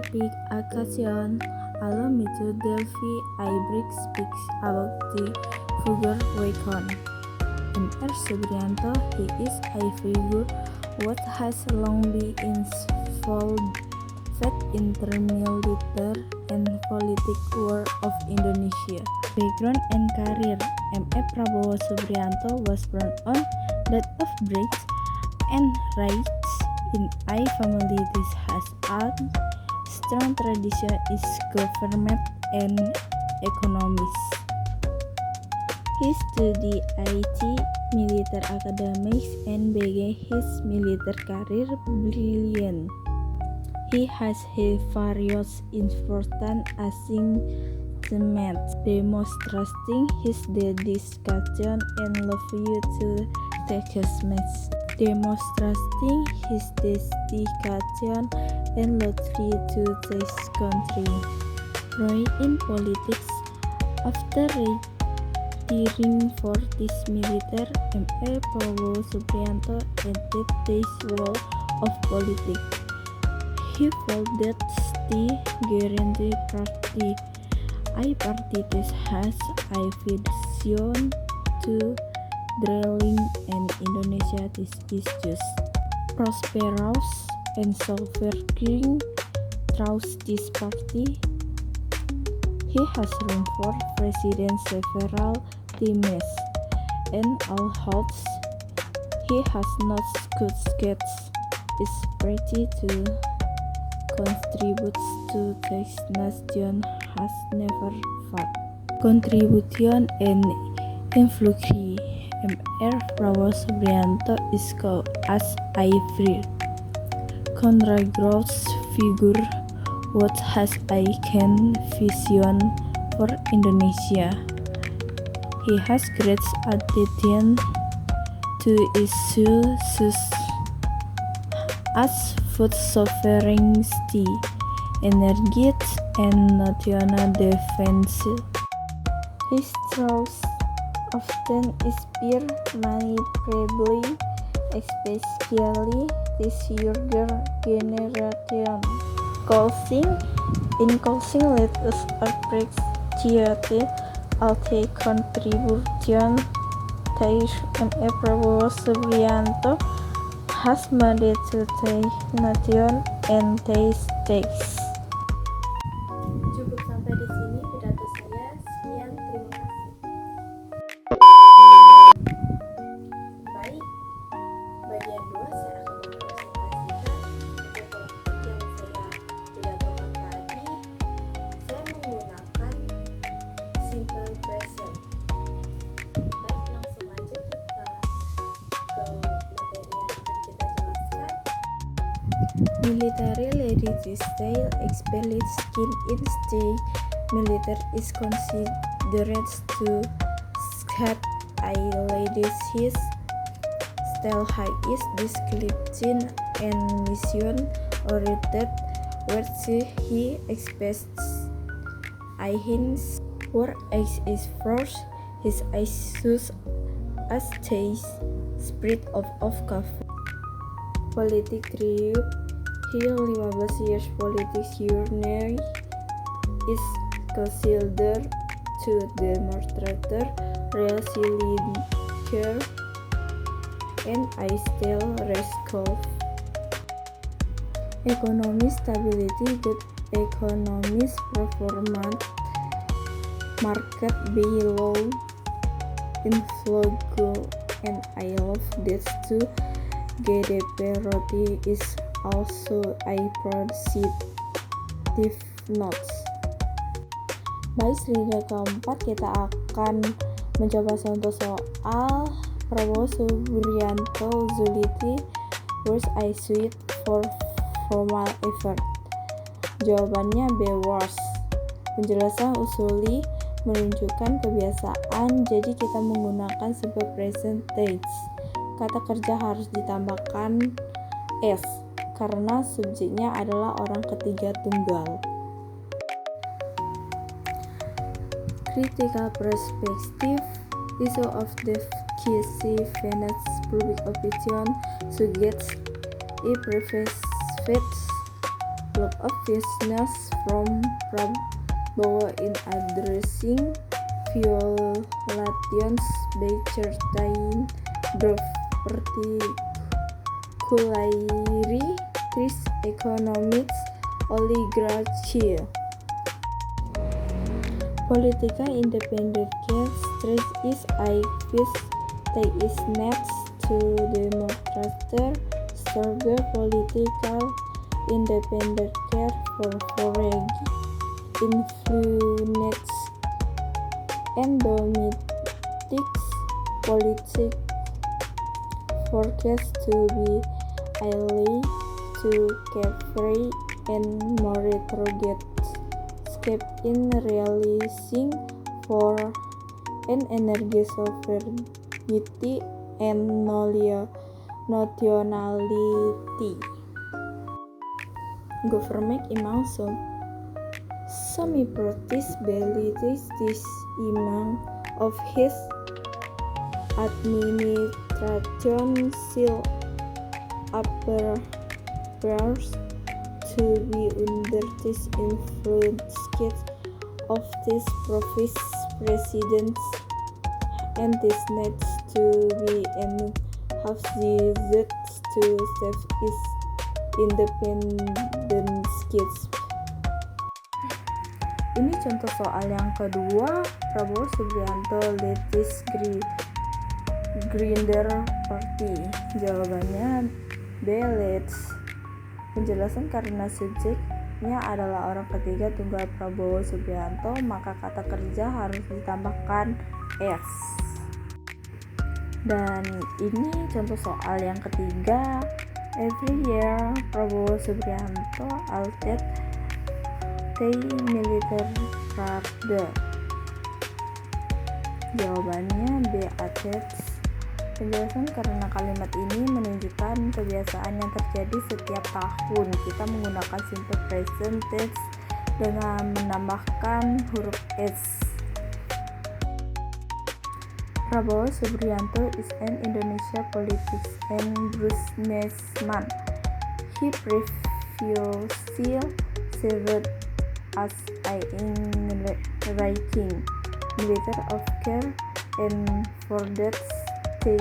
topic occasion, allow me to delve a brief speaks about the figure Wacom. M.R. Subrianto, he is a figure what has long been involved in the military and political world of Indonesia. Background and career. M.A. Prabowo Subrianto was born on that of birth and raised in a family that has a strong tradition in government and economics. He studied IT, military academics, and began his military career brilliant. He has had various important achievements, demonstrating his dedication and loyalty to the cause. Growing in politics. After retiring for this military, M.A. Prabowo Subrianto entered this world of politics. He founded the Gerindra Party, a party that has a vision to drilling in Indonesia these issues. Prosperous and solving through this party, he has run for president several times, and although he has not succeeded, his party to contribute to the nation has never failed. Contribution and influence. M.R. Prabowo Subrianto is called as a free, courageous figure what has a keen vision for Indonesia. He has great attention to issues such as food sovereignty, energy, and national defense. His thoughts often inspire many people, especially this younger generation. In closing, let us appreciate all the contributions that M.A. Prabowo Subrianto has made to the nation and the states. Cukup sampai di sini pidato saya. Sekian, terima kasih. Baik, bagian 2 saya akan mempresentasikan topik yang saya pidatokan tadi. Saya menggunakan simple present. Baik, langsung aja kita ke materi yang akan kita jelaskan. Military ladies style expelled skin in the military is considered to have a lady's style high is description and mission oriented where he expects a hint or is first his issues as taste spirit of cover. Politic group here 15 years politics journey is considered to demonstrate resilience and a still resolve. Economic stability, good economic performance, market below inflation, and I love this too. GDP rate is also a positive note. Baik, slide keempat kita akan mencoba contoh soal Prabowo Subrianto Zulkifli was I suit for formal effort. Jawabannya B was. Penjelasan usuli menunjukkan kebiasaan, jadi kita menggunakan simple present tense. Kata kerja harus ditambahkan S karena subjeknya adalah orang ketiga tunggal. Critical perspective issue of the key finance public opinion suggests a preface look obviousness from Prabowo in addressing violations by certain groups, particularly these economic oligarchy. Political independence stress is I wish they is next to demonstrate stronger political independence for foreign influence and domestic politics forecast to be highly to carefree and more retrograde escape in realizing for an energy sovereignty and nationality. Government among semi-protest believes this among of his administration still appears to be under this influence of this president and this needs to be enhanced to save its independence. Ini contoh soal yang kedua. Prabowo Subianto lead this Grinder Party. Jawabannya B. Leads. Penjelasan karena subjeknya adalah orang ketiga tunggal Prabowo Subianto, maka kata kerja harus ditambahkan S. Dan ini contoh soal yang ketiga. Every year Prabowo Subianto altered the military parade. Jawabannya B. Attached. Penjelasan karena kalimat ini menunjukkan kebiasaan yang terjadi setiap tahun. Kita menggunakan simple present tense dengan menambahkan huruf S. Prabowo Subianto is an Indonesia politician and businessman. He previously served as in writing military officer and for that the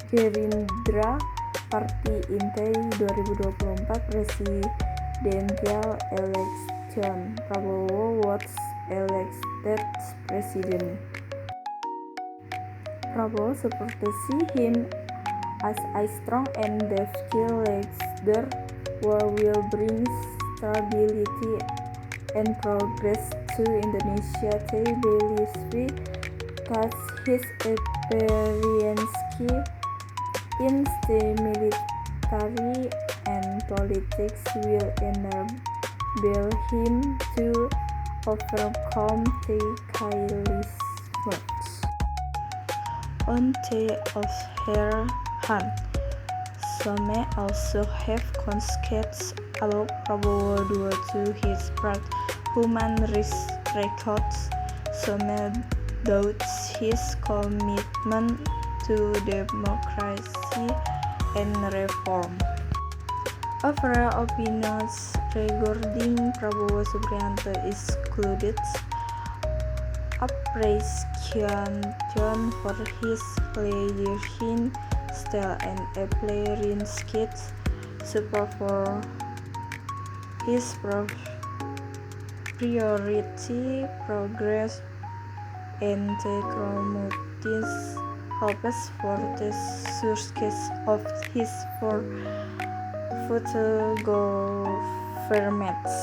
Gerindra Party in the 2024 presidential election. Prabowo was elected president. Prabowo supported him as a strong and defensive leader who will bring stability and progress to Indonesia. They believe that his experience in the military and politics will enable him to overcome the challenges. On the other hand, some may also have concerns about Prabowo due to his proud human rights records. Some doubt his commitment to democracy and reform. Overall opinions regarding Prabowo Subianto is included appreciation for his leadership style and appearance, support for his priority progress and the promoting hopes for the success of his future governments.